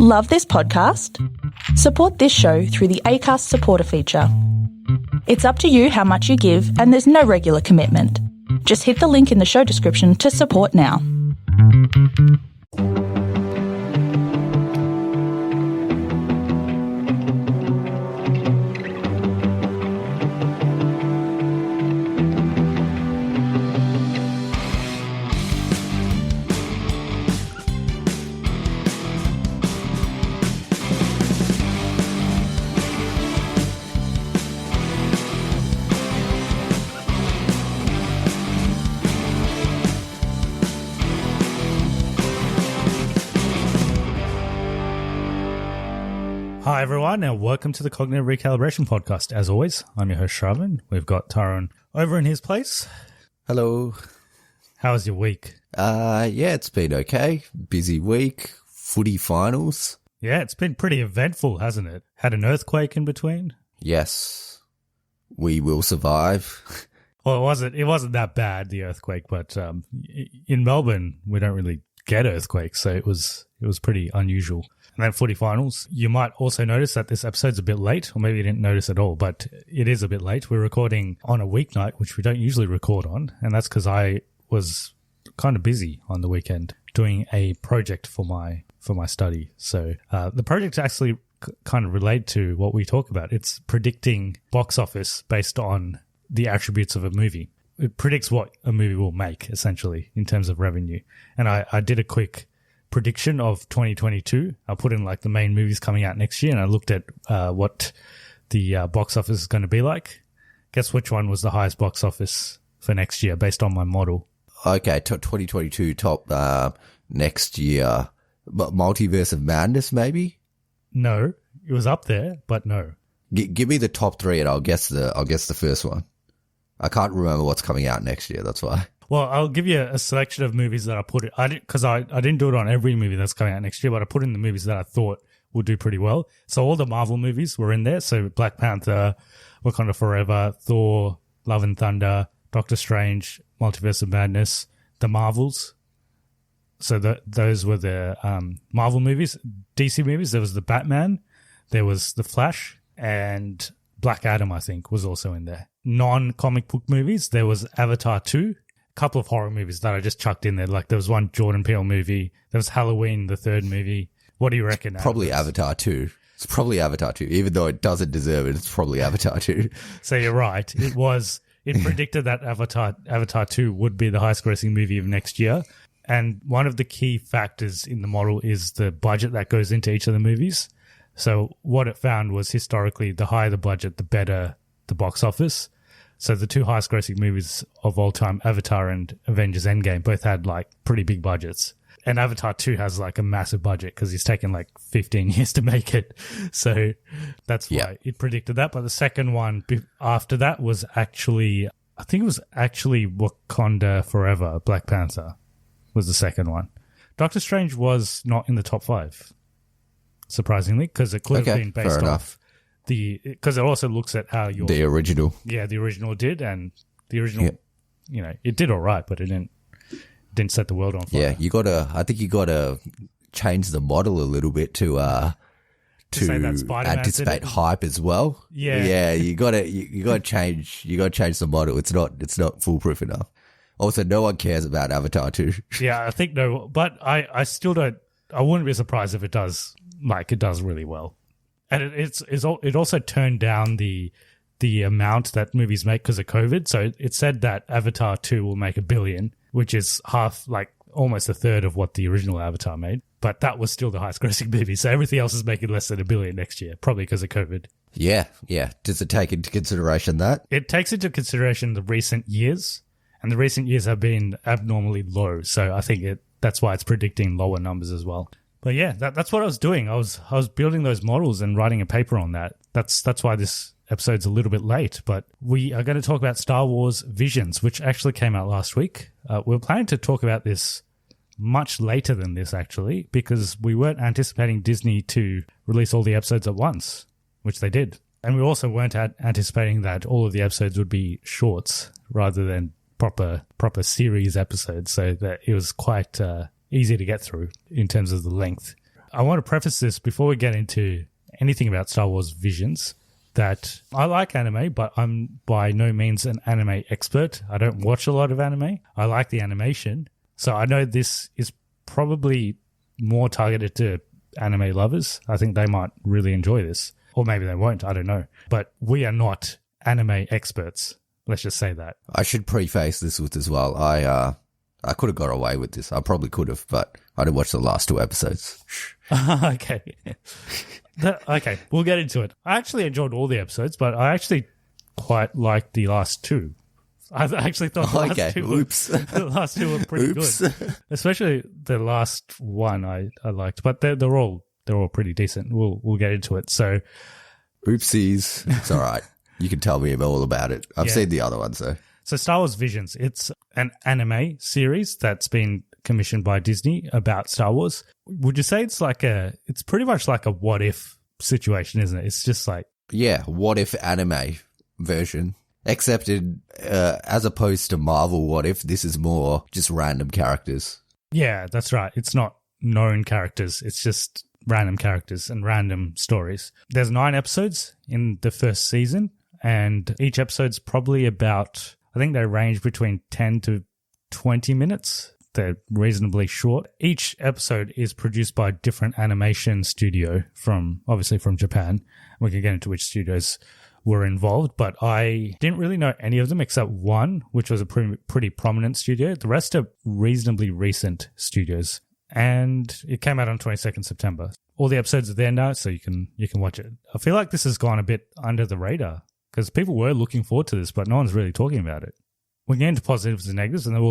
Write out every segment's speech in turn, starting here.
Love this podcast? Support this show through the Acast supporter feature. It's up to you how much you give, and there's no regular commitment. Just hit the link in the show description to support now. Hi everyone, and welcome to the Cognitive Recalibration podcast. As always, I'm your host Shravan. We've got Tyrone over in his place. Hello. How was your week? Yeah, it's been okay. Busy week. Footy finals. Yeah, it's been pretty eventful, hasn't it? Had an earthquake in between. Yes. We will survive. Well, it wasn't that bad, the earthquake, but in Melbourne we don't really get earthquakes, so it was pretty unusual. And then footy finals. You might also notice that this episode's a bit late, or maybe you didn't notice at all, but it is a bit late. We're recording on a weeknight, which we don't usually record on, and that's because I was kind of busy on the weekend doing a project for my study. So the project actually kind of related to what we talk about. It's predicting box office based on the attributes of a movie. It predicts what a movie will make, essentially, in terms of revenue. And I did a quick prediction of 2022. I put in like the main movies coming out next year, and I looked at what the box office is going to be like. Guess which one was the highest box office for next year based on my model? Okay, 2022 top next year. But Multiverse of Madness, maybe? No, it was up there, but no. Give me the top three, and I'll guess the first one. I can't remember what's coming out next year. That's why. Well, I'll give you a selection of movies that I put it. I didn't do it on every movie that's coming out next year, but I put in the movies that I thought would do pretty well. So all the Marvel movies were in there. So Black Panther, Wakanda Forever, Thor, Love and Thunder, Doctor Strange, Multiverse of Madness, the Marvels. So those were the Marvel movies. DC movies, there was the Batman, there was the Flash, and Black Adam, I think, was also in there. Non-comic book movies, there was Avatar 2. Couple of horror movies that I just chucked in there. Like there was one Jordan Peele movie. There was Halloween, the third movie. What do you reckon? Probably Avatar 2. It's probably Avatar 2. Even though it doesn't deserve it, it's probably Avatar 2. So you're right. It predicted that Avatar 2 would be the highest grossing movie of next year. And one of the key factors in the model is the budget that goes into each of the movies. So what it found was historically the higher the budget, the better the box office. So the two highest grossing movies of all time, Avatar and Avengers Endgame, both had like pretty big budgets. And Avatar 2 has like a massive budget because he's taken like 15 years to make it. So that's why it predicted that. But the second one after that was actually, I think it was actually Wakanda Forever, Black Panther was the second one. Doctor Strange was not in the top 5, surprisingly, because it could have been based off because it also looks at how the original did, and the original, it did all right, but it didn't set the world on fire. Yeah, I think you gotta change the model a little bit to anticipate hype as well. Yeah, you gotta change the model. It's not foolproof enough. Also, no one cares about Avatar 2. Yeah, I think no, but I still don't. I wouldn't be surprised if it does really well. And it also turned down the amount that movies make because of COVID. So it said that Avatar 2 will make $1 billion, which is half, like almost a third of what the original Avatar made. But that was still the highest grossing movie. So everything else is making less than $1 billion next year, probably because of COVID. Yeah. Does it take into consideration that? It takes into consideration the recent years, and the recent years have been abnormally low. So I think that's why it's predicting lower numbers as well. But yeah, that's what I was doing. I was building those models and writing a paper on that. That's why this episode's a little bit late. But we are going to talk about Star Wars Visions, which actually came out last week. We were planning to talk about this much later than this, actually, because we weren't anticipating Disney to release all the episodes at once, which they did. And we also weren't anticipating that all of the episodes would be shorts rather than proper series episodes, so that it was quite easy to get through in terms of the length. I want to preface this before we get into anything about Star Wars Visions that I like anime, but I'm by no means an anime expert. I don't watch a lot of anime. I like the animation. So I know this is probably more targeted to anime lovers. I think they might really enjoy this. Or maybe they won't. I don't know. But we are not anime experts. Let's just say that. I should preface this with as well. I could have got away with this. I probably could have, but I didn't watch the last 2 episodes. Okay. Okay, we'll get into it. I actually enjoyed all the episodes, but I actually quite liked the last 2. I actually thought the last two were pretty good. Especially the last one I liked, but they're all pretty decent. We'll get into it. So, oopsies. It's all right. You can tell me all about it. I've seen the other ones though. So Star Wars Visions, it's an anime series that's been commissioned by Disney about Star Wars. Would you say it's pretty much like a what if situation, isn't it? It's just like... Yeah, what if anime version. Except as opposed to Marvel what if, this is more just random characters. Yeah, that's right. It's not known characters. It's just random characters and random stories. There's 9 episodes in the first season, and each episode's probably about... I think they range between 10 to 20 minutes. They're reasonably short. Each episode is produced by a different animation studio obviously from Japan. We can get into which studios were involved, but I didn't really know any of them except one, which was a pretty prominent studio. The rest are reasonably recent studios, and it came out on 22nd September. All the episodes are there now, so you can watch it. I feel like this has gone a bit under the radar because people were looking forward to this, but no one's really talking about it. We can get into positives and negatives, and then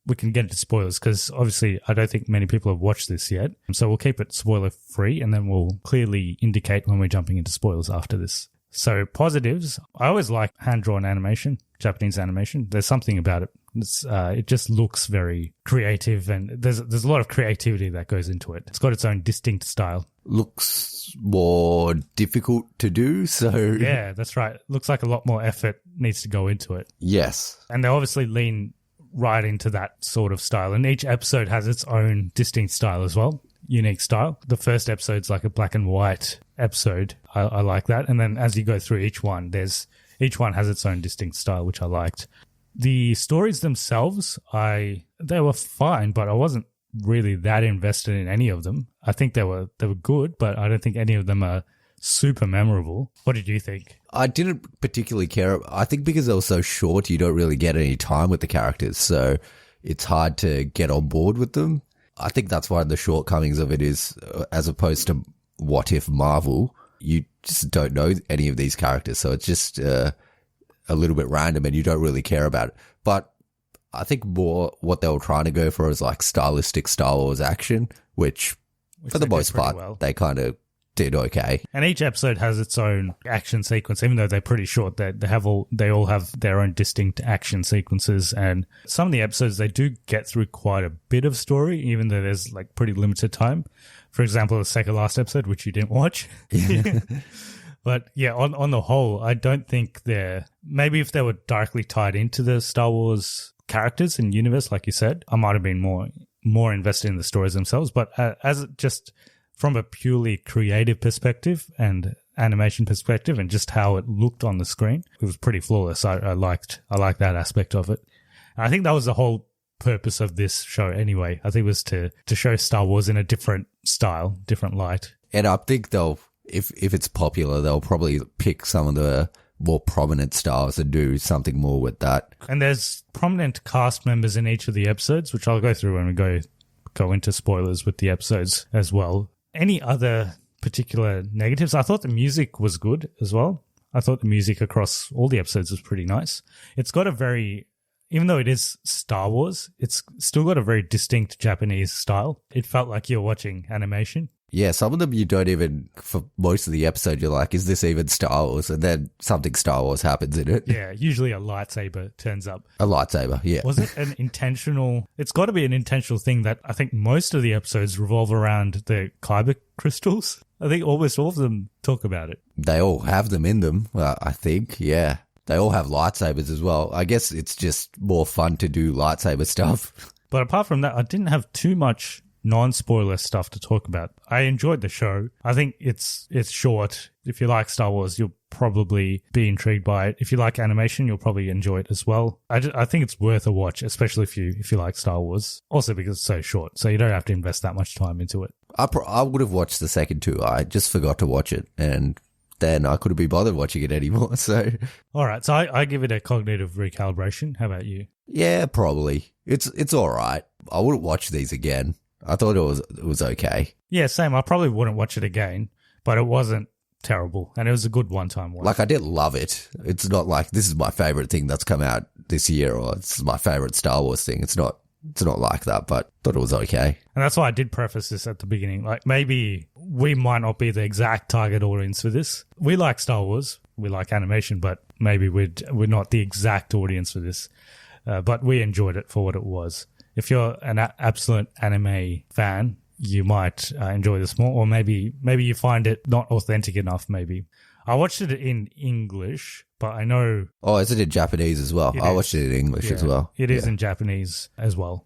we can get into spoilers because obviously I don't think many people have watched this yet. So we'll keep it spoiler free, and then we'll clearly indicate when we're jumping into spoilers after this. So positives, I always like hand-drawn animation, Japanese animation. There's something about it. It just looks very creative, and there's a lot of creativity that goes into it. It's got its own distinct style. Looks more difficult to do, so... Yeah, that's right. Looks like a lot more effort needs to go into it. Yes. And they obviously lean right into that sort of style, and each episode has its own distinct style as well. Unique style. The first episode's like a black and white episode. I like that. And then as you go through each one has its own distinct style, which I liked. The stories themselves, they were fine, but I wasn't really that invested in any of them. I think they were good, but I don't think any of them are super memorable. What did you think? I didn't particularly care. I think because they were so short, you don't really get any time with the characters, so it's hard to get on board with them. I think that's one of the shortcomings of it is, as opposed to What If Marvel, you just don't know any of these characters, so it's just a little bit random and you don't really care about it. But I think more what they were trying to go for is like stylistic Star Wars action, which for the most part, they kind of did okay. And each episode has its own action sequence, even though they're pretty short. They all have their own distinct action sequences, and some of the episodes they do get through quite a bit of story, even though there's like pretty limited time. For example, the second last episode, which you didn't watch. But yeah, on the whole, I don't think maybe if they were directly tied into the Star Wars characters and universe, like you said, I might have been more invested in the stories themselves. But as just from a purely creative perspective and animation perspective and just how it looked on the screen, it was pretty flawless. I liked that aspect of it. And I think that was the whole purpose of this show anyway. I think it was to show Star Wars in a different style, different light. And I think if it's popular, they'll probably pick some of the more prominent stars and do something more with that. And there's prominent cast members in each of the episodes, which I'll go through when we go into spoilers with the episodes as well. Any other particular negatives? I thought the music was good as well. I thought the music across all the episodes was pretty nice. It's got even though it is Star Wars, it's still got a very distinct Japanese style. It felt like you're watching animation. Yeah, some of them you don't even, for most of the episode, you're like, is this even Star Wars? And then something Star Wars happens in it. Yeah, usually a lightsaber turns up. A lightsaber, yeah. Was it an intentional... It's got to be an intentional thing that I think most of the episodes revolve around the kyber crystals. I think almost all of them talk about it. They all have them in them, I think, yeah. They all have lightsabers as well. I guess it's just more fun to do lightsaber stuff. But apart from that, I didn't have too much non-spoiler stuff to talk about. I enjoyed the show. I think it's short. If you like Star Wars, you'll probably be intrigued by it. If you like animation, you'll probably enjoy it as well. I think it's worth a watch, especially if you like Star Wars. Also because it's so short, so you don't have to invest that much time into it. I would have watched the second two. I just forgot to watch it, and then I couldn't be bothered watching it anymore. So, all right. So I give it a cognitive recalibration. How about you? Yeah, probably. It's all right. I wouldn't watch these again. I thought it was okay. Yeah, same. I probably wouldn't watch it again, but it wasn't terrible, and it was a good one-time watch. Like, I didn't love it. It's not like this is my favorite thing that's come out this year, or this is my favorite Star Wars thing. It's not like that, but thought it was okay. And that's why I did preface this at the beginning. Like, maybe we might not be the exact target audience for this. We like Star Wars, we like animation, but maybe we're not the exact audience for this. But we enjoyed it for what it was. If you're an absolute anime fan, you might enjoy this more, or maybe you find it not authentic enough. Maybe I watched it in English, but I know. Oh, is it in Japanese as well? I watched it in English as well. It is in Japanese as well.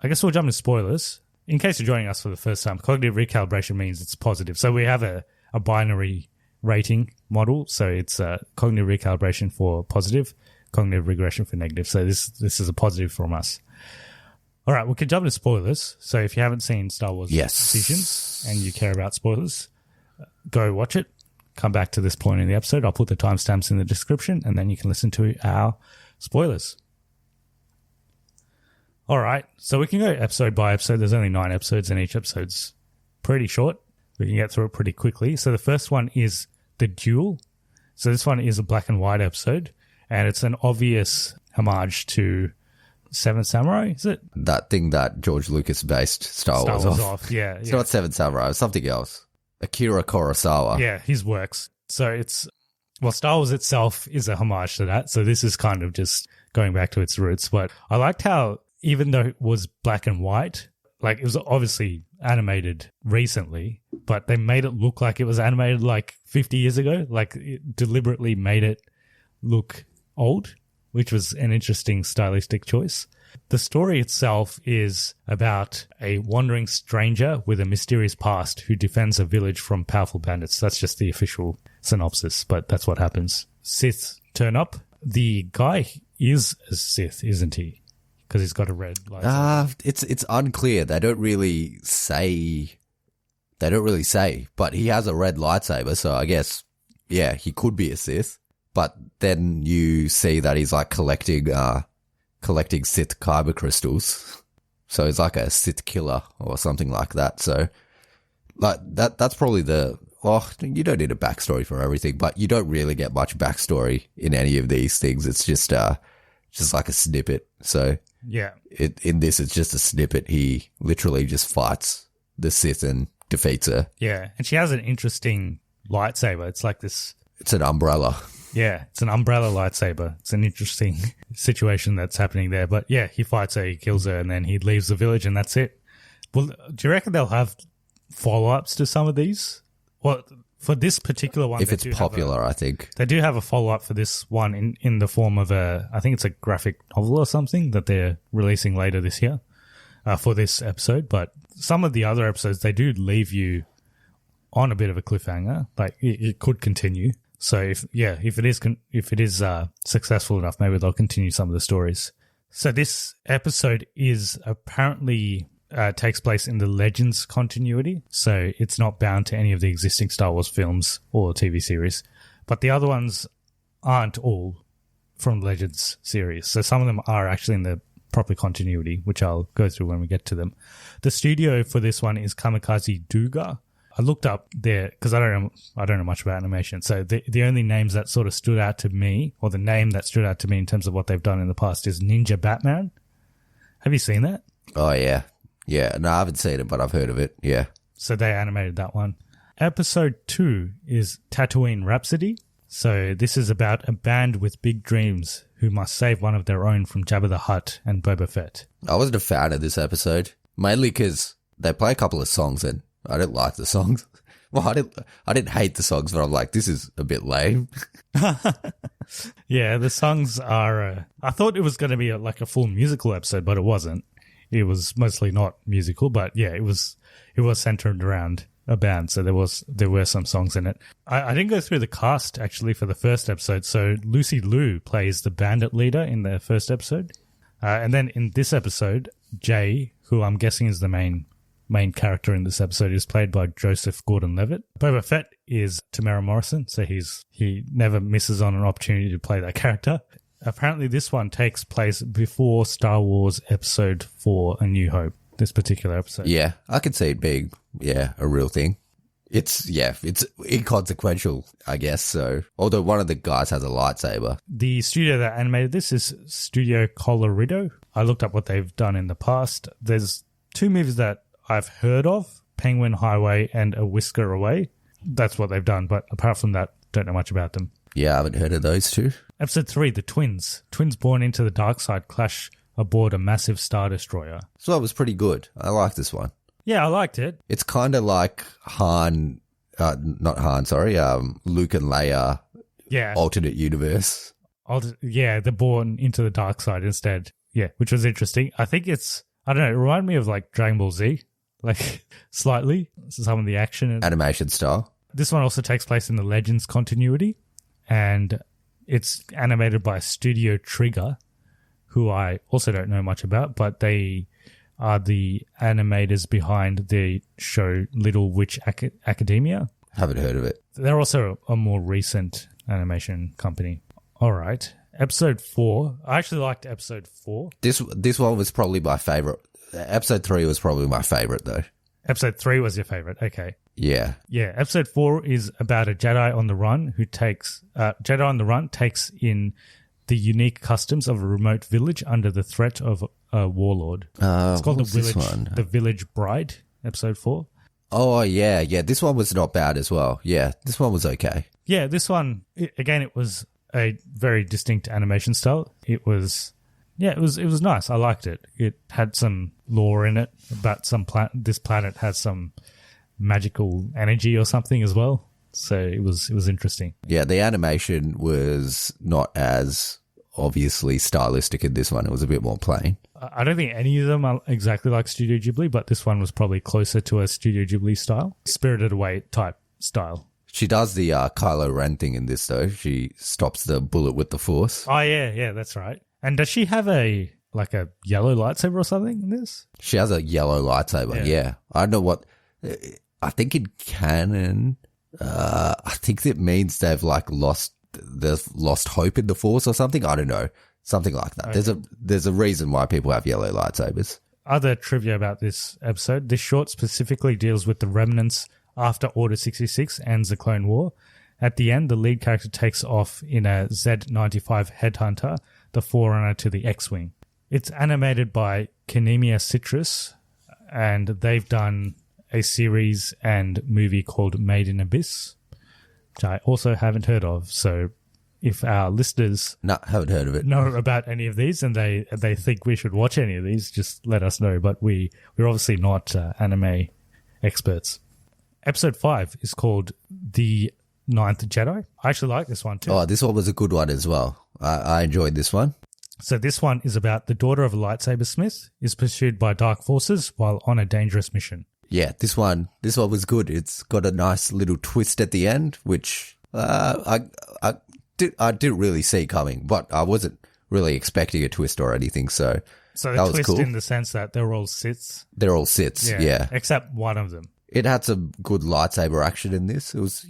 I guess we'll jump into spoilers. In case you're joining us for the first time, cognitive recalibration means it's positive. So we have a binary rating model. So it's cognitive recalibration for positive, cognitive regression for negative. So this is a positive from us. All right, we can jump into spoilers. So if you haven't seen Star Wars Visions and you care about spoilers, go watch it. Come back to this point in the episode. I'll put the timestamps in the description, and then you can listen to our spoilers. All right, so we can go episode by episode. There's only 9 episodes, and each episode's pretty short. We can get through it pretty quickly. So the first one is The Duel. So this one is a black and white episode, and it's an obvious homage to Seven Samurai, is it? That thing that George Lucas based Star Wars off. Yeah. It's not Seven Samurai, it's something else. Akira Kurosawa. Yeah, his works. So Star Wars itself is a homage to that. So this is kind of just going back to its roots. But I liked how, even though it was black and white, like, it was obviously animated recently, but they made it look like it was animated like 50 years ago. Like, it deliberately made it look old, which was an interesting stylistic choice. The story itself is about a wandering stranger with a mysterious past who defends a village from powerful bandits. That's just the official synopsis, but that's what happens. Sith turn up. The guy is a Sith, isn't he? Because he's got a red lightsaber. It's unclear. They don't really say, but he has a red lightsaber, so I guess, yeah, he could be a Sith. But then you see that he's like collecting Sith kyber crystals. So he's like a Sith killer or something like that. So like that's probably you don't need a backstory for everything, but you don't really get much backstory in any of these things. It's just like a snippet. So yeah, in this, it's just a snippet. He literally just fights the Sith and defeats her. Yeah. And she has an interesting lightsaber. It's like this. It's an umbrella. Yeah, it's an umbrella lightsaber. It's an interesting situation that's happening there. But yeah, he fights her, he kills her, and then he leaves the village, and that's it. Well, do you reckon they'll have follow-ups to some of these? Well, for this particular one, if it's popular, I think. They do have a follow-up for this one in the form of I think it's a graphic novel or something that they're releasing later this year for this episode. But some of the other episodes, they do leave you on a bit of a cliffhanger. Like, it could continue. So if it is successful enough, maybe they'll continue some of the stories. So this episode is apparently takes place in the Legends continuity. So it's not bound to any of the existing Star Wars films or TV series, but the other ones aren't all from the Legends series. So some of them are actually in the proper continuity, which I'll go through when we get to them. The studio for this one is Kamikaze Duga. I looked up there because I don't know much about animation. So the only names that sort of stood out to me, or the name that stood out to me in terms of what they've done in the past, is Ninja Batman. Have you seen that? Oh, yeah. Yeah. No, I haven't seen it, but I've heard of it. Yeah. So they animated that one. Episode 2 is Tatooine Rhapsody. So this is about a band with big dreams who must save one of their own from Jabba the Hutt and Boba Fett. I wasn't a fan of this episode, mainly because they play a couple of songs and I didn't like the songs. Well, I didn't hate the songs, but I'm like, this is a bit lame. Yeah, the songs are... I thought it was going to be like a full musical episode, but it wasn't. it was mostly not musical, but yeah, it was centered around a band, so there were some songs in it. I didn't go through the cast actually for the first episode. So Lucy Liu plays the bandit leader in the first episode, and then in this episode, Jay, who I'm guessing is the main character in this episode, is played by Joseph Gordon-Levitt. Boba Fett is Tamara Morrison, so he never misses on an opportunity to play that character. Apparently, this one takes place before Star Wars Episode 4: A New Hope. This particular episode. Yeah, I could see it being, a real thing. It's inconsequential, I guess. So, although one of the guys has a lightsaber. The studio that animated this is Studio Colorido. I looked up what they've done in the past. There's 2 movies that I've heard of, Penguin Highway and A Whisker Away. That's what they've done, but apart from that, don't know much about them. Yeah, I haven't heard of those 2. Episode 3, The Twins. Twins born into the dark side clash aboard a massive Star Destroyer. So it was pretty good. I like this one. Yeah, I liked it. It's kind of like Luke and Leia, Yeah. alternate universe. They're born into the dark side instead. Yeah, which was interesting. I think it reminded me of like Dragon Ball Z, like slightly, some of the action. Animation style. This one also takes place in the Legends continuity, and it's animated by Studio Trigger, who I also don't know much about, but they are the animators behind the show Little Witch Academia. Haven't heard of it. They're also a more recent animation company. All right. Episode 4. I actually liked episode 4. This one was probably my favorite. Episode 3 was probably my favorite, though. Episode 3 was your favorite. Okay. Yeah. Yeah. Episode 4 is about a Jedi on the run takes in the unique customs of a remote village under the threat of a warlord. It's called The Village Bride, episode 4. Oh, yeah. This one was not bad as well. Yeah, this one was okay. Yeah, this one, it was a very distinct animation style. It was nice. I liked it. It had some lore in it about this planet has some magical energy or something as well. So it was interesting. Yeah, the animation was not as obviously stylistic in this one. It was a bit more plain. I don't think any of them are exactly like Studio Ghibli, but this one was probably closer to a Studio Ghibli style, Spirited Away type style. She does the Kylo Ren thing in this, though. She stops the bullet with the Force. Oh, yeah, that's right. And does she have a yellow lightsaber or something in this? She has a yellow lightsaber, yeah. I don't know what... I think in canon... I think it means they've lost hope in the Force or something. I don't know, something like that. Okay. There's a reason why people have yellow lightsabers. Other trivia about this episode: this short specifically deals with the remnants after Order 66 ends the Clone War. At the end, the lead character takes off in a Z-95 Headhunter, the forerunner to the X-Wing. It's animated by Kinemia Citrus, and they've done a series and movie called Made in Abyss, which I also haven't heard of. So if our listeners haven't heard of it, know about any of these and they think we should watch any of these, just let us know. But we're obviously not anime experts. Episode 5 is called The Ninth Jedi. I actually like this one too. Oh, this one was a good one as well. I enjoyed this one. So this one is about the daughter of a lightsaber smith is pursued by dark forces while on a dangerous mission. Yeah, this one was good. It's got a nice little twist at the end, which I didn't really see coming, but I wasn't really expecting a twist or anything. So the that was twist cool. In the sense that they're all Siths. They're all Siths, yeah. Except one of them. It had some good lightsaber action in this. It was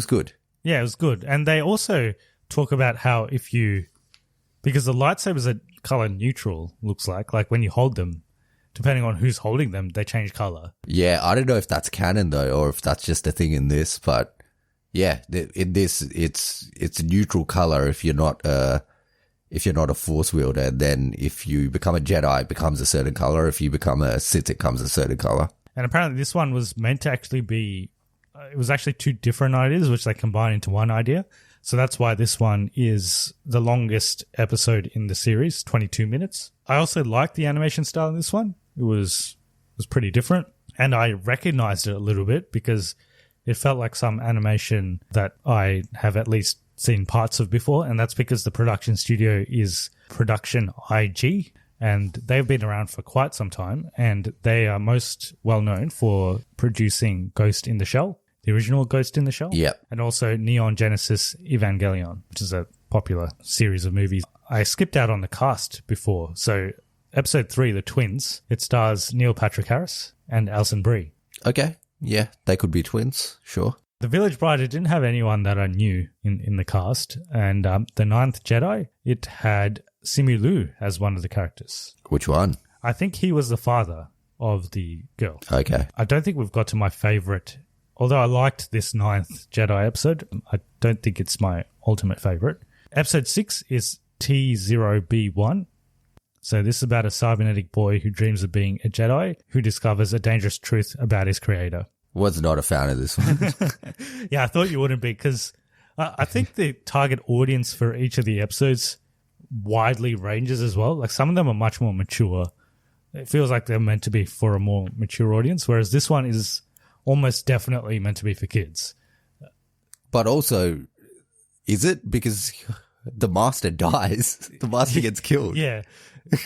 good. Yeah, it was good. And they also talk about how because the lightsabers are color neutral, looks like when you hold them, depending on who's holding them, they change color. Yeah, I don't know if that's canon though, or if that's just a thing in this, but yeah, in this, it's a neutral color if you're not a Force wielder. And then if you become a Jedi, it becomes a certain color. If you become a Sith, it becomes a certain color. And apparently this one was meant to actually be, it was actually 2 different ideas, which they combined into one idea. So that's why this one is the longest episode in the series, 22 minutes. I also liked the animation style in this one. It was pretty different. And I recognized it a little bit because it felt like some animation that I have at least seen parts of before. And that's because the production studio is Production IG. and they've been around for quite some time, and they are most well known for producing Ghost in the Shell, the original Ghost in the Shell, and also Neon Genesis Evangelion, which is a popular series of movies. I skipped out on the cast before, so episode 3, The Twins, it stars Neil Patrick Harris and Alison Brie. Okay, yeah, they could be twins, sure. The Village Bride, it didn't have anyone that I knew in the cast. And The Ninth Jedi, it had Simu Liu as one of the characters. Which one? I think he was the father of the girl. Okay. I don't think we've got to my favourite. Although I liked this Ninth Jedi episode, I don't think it's my ultimate favourite. Episode 6 is T0B1. So this is about a cybernetic boy who dreams of being a Jedi who discovers a dangerous truth about his creator. Was not a fan of this one. Yeah, I thought you wouldn't be, because I think the target audience for each of the episodes widely ranges as well. Like, some of them are much more mature. It feels like they're meant to be for a more mature audience, whereas this one is almost definitely meant to be for kids. But also, is it? Because the master dies. The master gets killed. Yeah,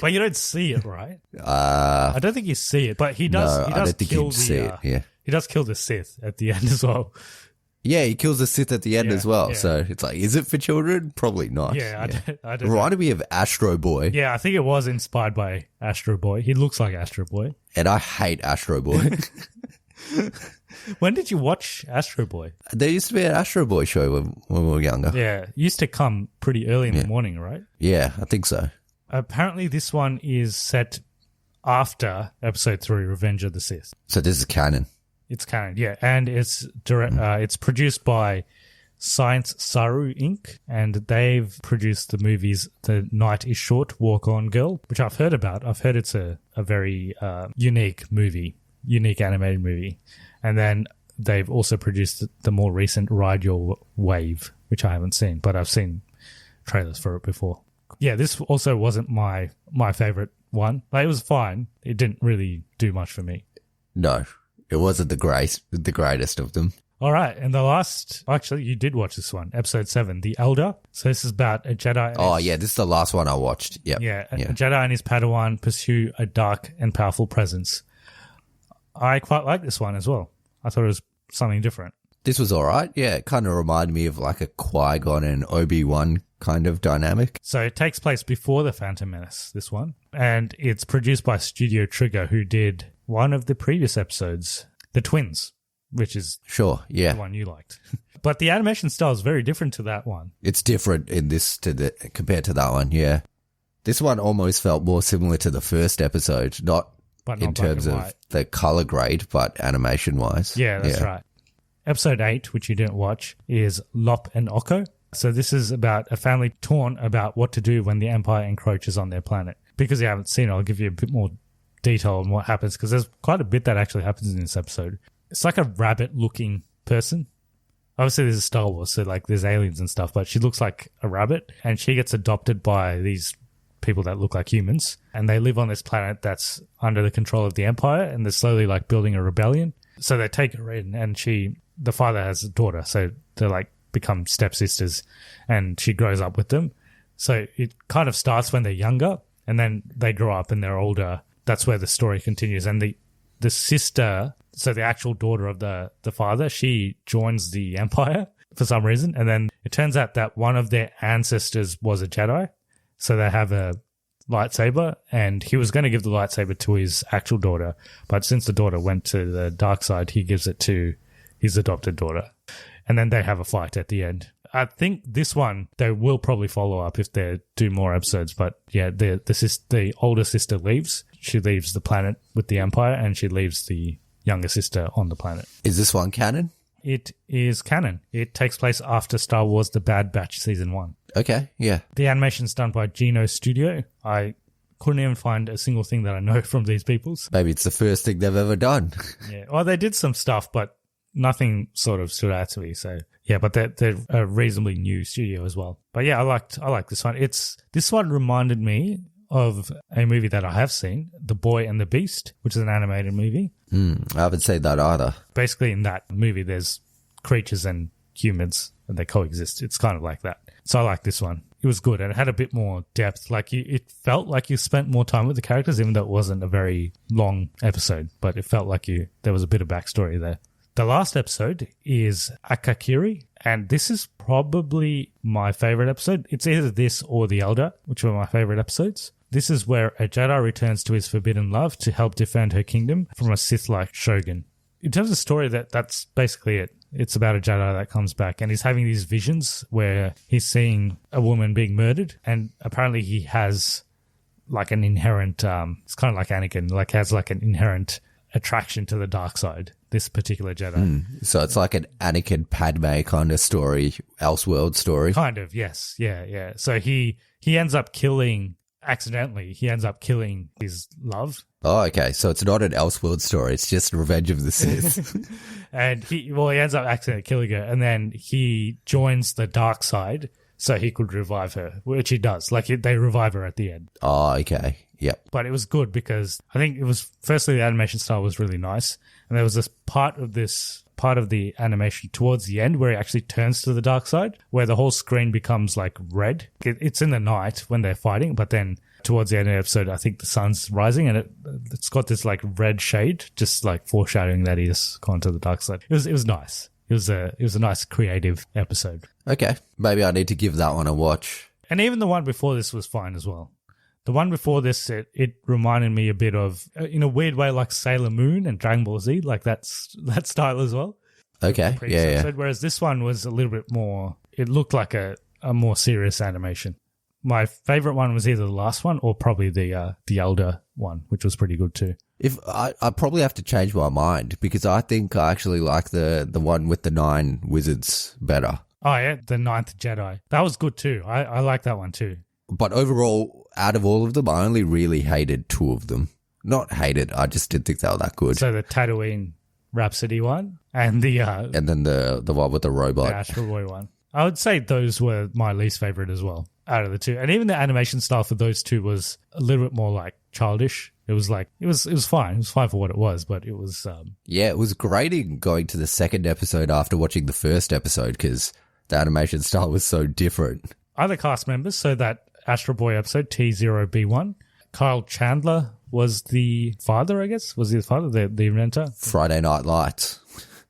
but you don't see it, right? I don't think you see it, but he does. No, he I does don't think kill you'd see it. Yeah. He does kill the Sith at the end as well. Yeah, he kills the Sith at the end Yeah, as well. yeah. So it's like, is it for children? Probably not. Yeah, I don't know. Reminded me of Astro Boy. Yeah, I think it was inspired by Astro Boy. He looks like Astro Boy. And I hate Astro Boy. When did you watch Astro Boy? There used to be an Astro Boy show when we were younger. Yeah, it used to come pretty early in the morning, right? Yeah, I think so. Apparently this one is set after Episode 3, Revenge of the Sith. So this is canon. It's canon, yeah. And it's it's produced by Science Saru Inc., and they've produced the movies The Night is Short, Walk On Girl, which I've heard about. I've heard it's a very unique movie, unique animated movie. And then they've also produced the more recent Ride Your Wave, which I haven't seen, but I've seen trailers for it before. Yeah, this also wasn't my favorite one. Like, it was fine. It didn't really do much for me. No, it wasn't the greatest of them. All right, and the last... Actually, you did watch this one, Episode 7, The Elder. So this is about a Jedi... Yeah, this is the last one I watched. Yep. Yeah, a Jedi and his Padawan pursue a dark and powerful presence. I quite like this one as well. I thought it was something different. This was all right. Yeah, it kind of reminded me of like a Qui-Gon and Obi-Wan kind of dynamic. So it takes place before The Phantom Menace, this one. And it's produced by Studio Trigger, who did one of the previous episodes, The Twins, which is the one you liked. But the animation style is very different to that one. It's different in this compared to that one, yeah. This one almost felt more similar to the first episode, not in terms of the color grade, but animation-wise. Yeah, that's right. Episode 8, which you didn't watch, is Lop and Oko. So this is about a family torn about what to do when the Empire encroaches on their planet. Because you haven't seen it, I'll give you a bit more detail on what happens, because there's quite a bit that actually happens in this episode. It's like a rabbit-looking person. Obviously, this is Star Wars, so like there's aliens and stuff, but she looks like a rabbit, and she gets adopted by these people that look like humans, and they live on this planet that's under the control of the Empire, and they're slowly like building a rebellion. So they take her in, and the father has a daughter, so they're like become stepsisters, and she grows up with them. So it kind of starts when they're younger, and then they grow up and they're older. That's where the story continues. And the sister, so the actual daughter of the father, she joins the Empire for some reason, and then it turns out that one of their ancestors was a Jedi, so they have a lightsaber, and he was going to give the lightsaber to his actual daughter, but since the daughter went to the dark side, he gives it to his adopted daughter. And then they have a fight at the end. I think this one, they will probably follow up if they do more episodes. But yeah, the older sister leaves. She leaves the planet with the Empire, and she leaves the younger sister on the planet. Is this one canon? It is canon. It takes place after Star Wars The Bad Batch Season 1. Okay, yeah. The animation's done by Geno Studio. I couldn't even find a single thing that I know from these peoples. Maybe it's the first thing they've ever done. Yeah. Well, they did some stuff, but nothing sort of stood out to me. So yeah, but they're a reasonably new studio as well. But yeah, I like this one. This one reminded me of a movie that I have seen, The Boy and the Beast, which is an animated movie. I haven't seen that either. Basically, in that movie, there's creatures and humans, and they coexist. It's kind of like that. So I like this one. it was good and it had a bit more depth. Like it felt like you spent more time with the characters, even though it wasn't a very long episode, but it felt like there was a bit of backstory there. The last episode is Akakiri, and this is probably my favorite episode. It's either this or The Elder, which were my favorite episodes. This is where a Jedi returns to his forbidden love to help defend her kingdom from a Sith-like shogun. In terms of story, that's basically it. It's about a Jedi that comes back and he's having these visions where he's seeing a woman being murdered, and apparently he has like an inherent, it's kind of like Anakin, like has like an inherent attraction to the dark side, this particular Jedi. So it's like an Anakin Padme kind of story, Elseworld story. Kind of, yes. Yeah. So he ends up accidentally his love. Oh, okay. So it's not an Elseworld story. It's just Revenge of the Sith. And he ends up accidentally killing her, and then he joins the dark side so he could revive her, which he does. Like they revive her at the end. Oh, okay. Yep. But it was good because I think it was, firstly, the animation style was really nice. And there was this part of the animation towards the end where he actually turns to the dark side, where the whole screen becomes like red. It's in the night when they're fighting, but then towards the end of the episode, I think the sun's rising and it's got this like red shade, just like foreshadowing that he's gone to the dark side. It was nice. It was a nice creative episode. Okay. Maybe I need to give that one a watch. And even the one before this was fine as well. The one before this, it reminded me a bit of, in a weird way, like Sailor Moon and Dragon Ball Z, like that style as well. Okay, yeah. Whereas this one was a little bit more, it looked like a more serious animation. My favorite one was either the last one or probably the Elder one, which was pretty good too. If I probably have to change my mind because I think I actually like the one with the 9 wizards better. Oh yeah, the 9th Jedi. That was good too. I like that one too. But overall, out of all of them, I only really hated 2 of them. Not hated, I just didn't think they were that good. So the Tatooine Rhapsody one and and then the one with the robot. The Astro Boy one. I would say those were my least favorite as well out of the 2. And even the animation style for those 2 was a little bit more like childish. It was like it was fine. It was fine for what it was, but it was yeah, it was grating going to the second episode after watching the first episode because the animation style was so different. Other cast members, so that Astro Boy episode, T0B1. Kyle Chandler was the father, I guess. Was he the father, the inventor? Friday Night Lights.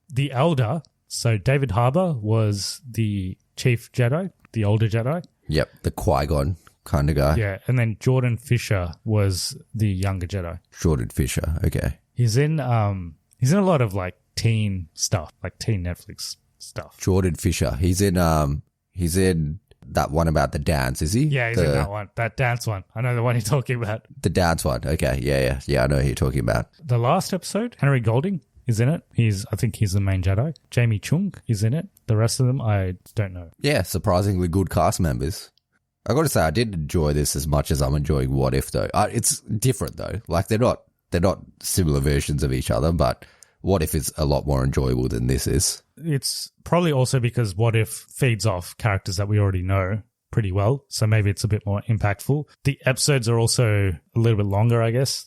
The Elder, so David Harbour was the chief Jedi, the older Jedi. Yep, the Qui-Gon kind of guy. Yeah, and then Jordan Fisher was the younger Jedi. Jordan Fisher, okay. He's in a lot of like teen stuff, like teen Netflix stuff. Jordan Fisher. He's in that one about the dance, is he? Yeah, he's in that one. That dance one. I know the one you're talking about. The dance one. Okay. Yeah, I know who you're talking about. The last episode, Henry Golding is in it. I think he's the main Jedi. Jamie Chung is in it. The rest of them, I don't know. Yeah, surprisingly good cast members. I got to say, I didn't enjoy this as much as I'm enjoying What If, though. It's different, though. Like, they're not similar versions of each other, but What If is a lot more enjoyable than this is. It's probably also because What If feeds off characters that we already know pretty well, so maybe it's a bit more impactful. The episodes are also a little bit longer, I guess.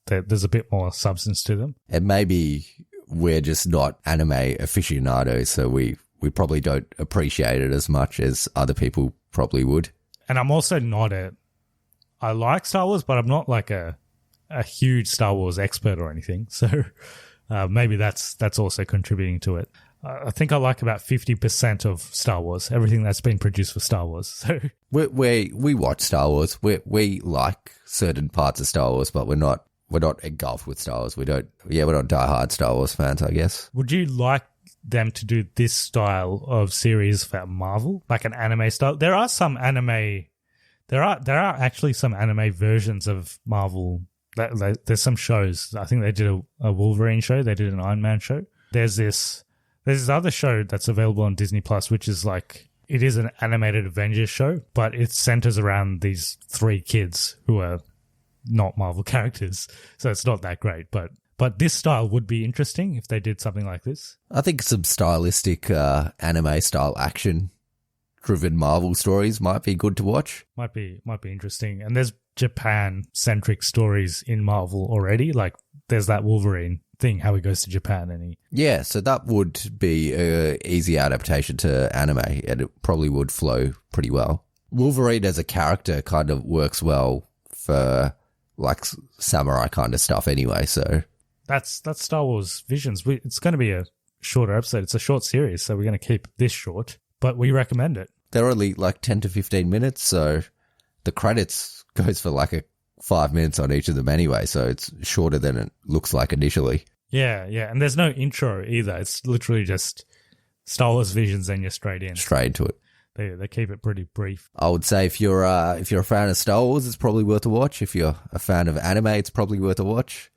There's a bit more substance to them. And maybe we're just not anime aficionados, so we probably don't appreciate it as much as other people probably would. And I'm also I like Star Wars, but I'm not like a huge Star Wars expert or anything, so maybe that's also contributing to it. I think I like about 50% of Star Wars, everything that's been produced for Star Wars. So we watch Star Wars. We like certain parts of Star Wars, but we're not engulfed with Star Wars. We're not diehard Star Wars fans, I guess. Would you like them to do this style of series for Marvel, like an anime style? There are actually some anime versions of Marvel. There's some shows. I think they did a Wolverine show. They did an Iron Man show. There's this other show that's available on Disney Plus, which is like, it is an animated Avengers show, but it centers around these 3 kids who are not Marvel characters. So it's not that great, but this style would be interesting if they did something like this. I think some stylistic anime style action driven Marvel stories might be good to watch. Might be interesting. And there's Japan centric stories in Marvel already. Like there's that Wolverine thing, how he goes to Japan and yeah, so that would be an easy adaptation to anime, and it probably would flow pretty well. Wolverine as a character kind of works well for like samurai kind of stuff anyway, so. That's Star Wars Visions. It's going to be a shorter episode. It's a short series, so we're going to keep this short, but we recommend it. They're only like 10 to 15 minutes, so the credits goes for like 5 minutes on each of them anyway, so it's shorter than it looks like initially. Yeah, and there's no intro either. It's literally just Star Wars Visions and you're straight in. Straight into it. They keep it pretty brief. I would say if you're a fan of Star Wars, it's probably worth a watch. If you're a fan of anime, it's probably worth a watch.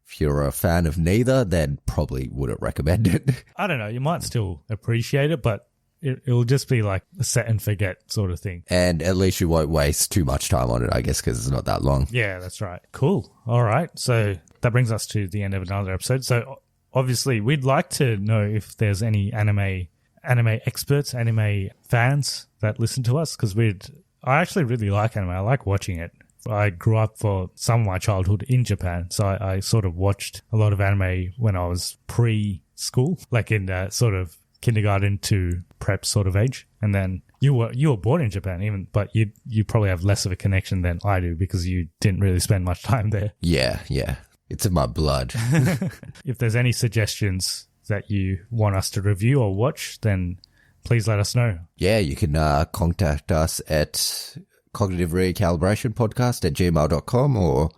If you're a fan of neither, then probably wouldn't recommend it. I don't know. You might still appreciate it, but it'll just be like a set and forget sort of thing. And at least you won't waste too much time on it, I guess, because it's not that long. Yeah, that's right. Cool. All right. So that brings us to the end of another episode. So obviously, we'd like to know if there's any anime experts, anime fans that listen to us, because I actually really like anime. I like watching it. I grew up for some of my childhood in Japan, so I sort of watched a lot of anime when I was pre-school, like in sort of kindergarten to prep sort of age. And then you were born in Japan even, but you probably have less of a connection than I do because you didn't really spend much time there. Yeah. It's in my blood. If there's any suggestions that you want us to review or watch, then please let us know. Yeah, you can contact us at Cognitive Recalibration Podcast at gmail.com or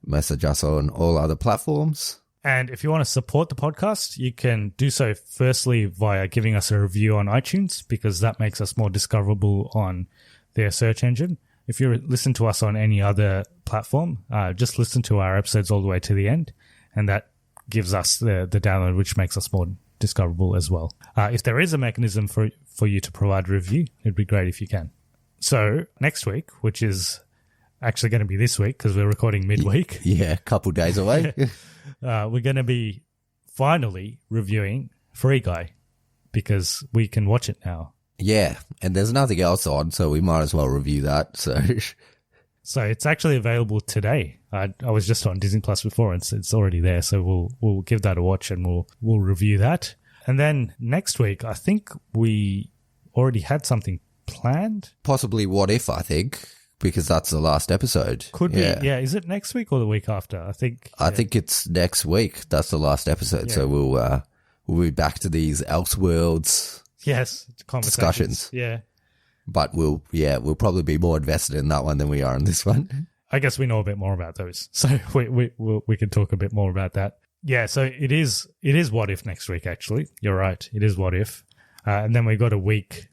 message us on all other platforms. And if you want to support the podcast, you can do so firstly via giving us a review on iTunes, because that makes us more discoverable on their search engine. If you listen to us on any other platform, just listen to our episodes all the way to the end, and that gives us the download, which makes us more discoverable as well. If there is a mechanism for you to provide a review, it'd be great if you can. So next week, which is actually going to be this week because we're recording midweek. Yeah, a couple days away. We're going to be finally reviewing Free Guy because we can watch it now. Yeah, and there's nothing else on, so we might as well review that. So it's actually available today. I was just on Disney Plus before, and it's already there. So we'll give that a watch and we'll review that. And then next week, I think we already had something planned. Possibly What If, I think, because that's the last episode. Could be. Yeah. Is it next week or the week after? I think it's next week. That's the last episode. Yeah. So we'll be back to these Elseworlds. Yes, discussions. Yeah. But we'll probably be more invested in that one than we are in this one. I guess we know a bit more about those, so we can talk a bit more about that. Yeah, so it is What If next week. Actually, you're right. It is What If, and then we got a week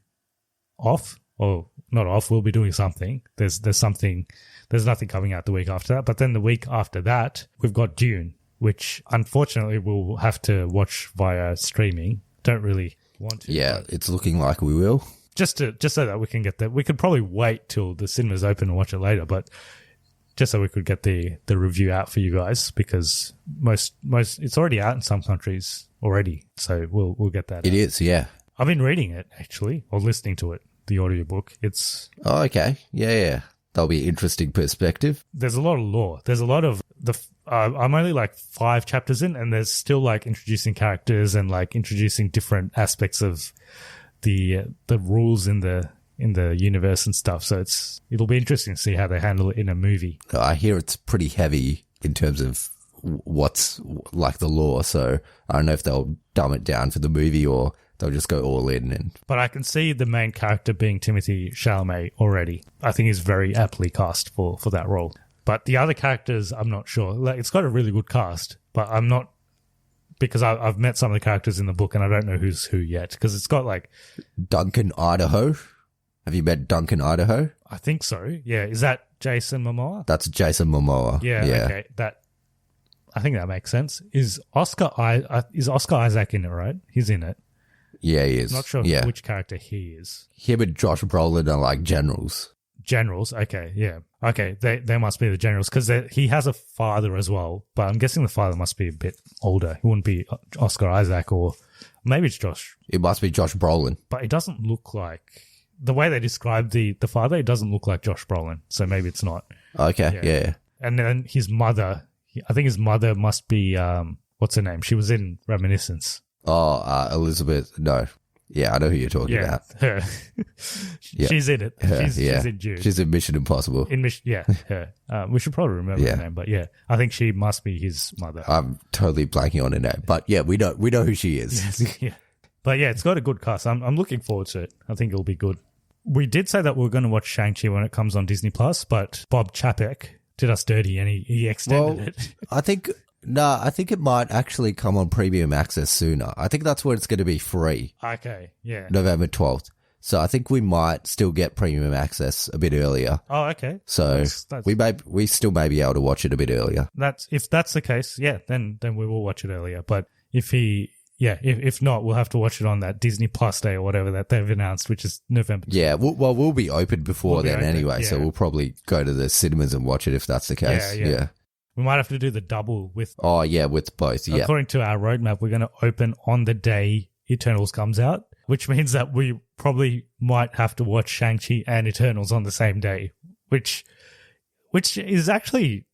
off, or not off. We'll be doing something. There's something. There's nothing coming out the week after that. But then the week after that, we've got Dune, which unfortunately we'll have to watch via streaming. Don't really want to. Yeah, it's looking like we will. Just so that we can get that. We could probably wait till the cinemas open and watch it later, but just so we could get the review out for you guys, because most it's already out in some countries already. So we'll get that. It is, yeah. I've been reading it actually, or listening to it, the audiobook. It's okay. Yeah. That'll be an interesting perspective. There's a lot of lore. There's a lot of I'm only like 5 chapters in, and there's still like introducing characters and like introducing different aspects of the rules in the universe and stuff. So it'll be interesting to see how they handle it in a movie. I hear it's pretty heavy in terms of what's like the lore. So I don't know if they'll dumb it down for the movie or they'll just go all in. But I can see the main character being Timothée Chalamet already. I think he's very aptly cast for that role. But the other characters, I'm not sure. Like, it's got a really good cast, but I'm not, because I've met some of the characters in the book and I don't know who's who yet, because it's got like Duncan Idaho. Have you met Duncan Idaho? I think so. Yeah. Is that Jason Momoa? That's Jason Momoa. Yeah. Okay. I think that makes sense. Is Oscar Isaac in it, right? He's in it. Yeah, he is. I'm not sure which character he is. Him and Josh Brolin are like generals. Generals, okay, yeah. Okay, they must be the generals, because he has a father as well, but I'm guessing the father must be a bit older. He wouldn't be Oscar Isaac, or maybe it's Josh. It must be Josh Brolin. But it doesn't look like, the way they describe the father, it doesn't look like Josh Brolin, so maybe it's not. Okay, yeah. And then his mother, I think his mother must be, what's her name? She was in Reminiscence. Oh, Elizabeth, no. Yeah, I know who you're talking Yeah, about. her. Yeah. She's in it. Her, She's in June. She's in Mission Impossible. Her. We should probably remember her name, but yeah, I think she must be his mother. I'm totally blanking on her name, but yeah, we know who she is. Yes, yeah. But yeah, it's got a good cast. I'm looking forward to it. I think it'll be good. We did say that we are going to watch Shang-Chi when it comes on Disney Plus, but Bob Chapek did us dirty and he extended it. I think it might actually come on premium access sooner. I think that's when it's going to be free. Okay, yeah. November 12th. So I think we might still get premium access a bit earlier. Oh, okay. So we still may be able to watch it a bit earlier. If that's the case, yeah, then we will watch it earlier. But if not, we'll have to watch it on that Disney Plus day or whatever that they've announced, which is November. Yeah, we'll be open before then anyway, yeah. so we'll probably go to the cinemas and watch it if that's the case. Yeah. We might have to do the double with... Oh, yeah, with both, yeah. According to our roadmap, we're going to open on the day Eternals comes out, which means that we probably might have to watch Shang-Chi and Eternals on the same day, which is actually...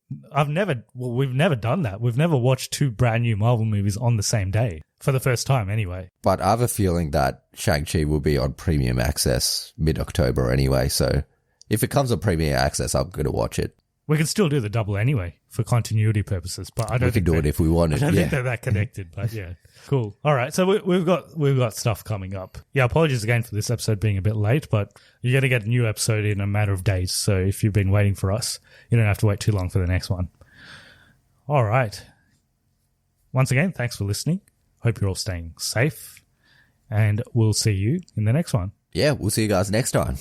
we've never done that. We've never watched two brand new Marvel movies on the same day. For the first time, anyway. But I have a feeling that Shang-Chi will be on premium access mid-October anyway, so if it comes on premium access, I'm going to watch it. We can still do the double anyway for continuity purposes, but I don't think we can do it if we wanted. I don't think they're that connected, but yeah. Cool. All right, so we've got stuff coming up. Yeah, apologies again for this episode being a bit late, but you're going to get a new episode in a matter of days, so if you've been waiting for us, you don't have to wait too long for the next one. All right. Once again, thanks for listening. Hope you're all staying safe, and we'll see you in the next one. Yeah, we'll see you guys next time.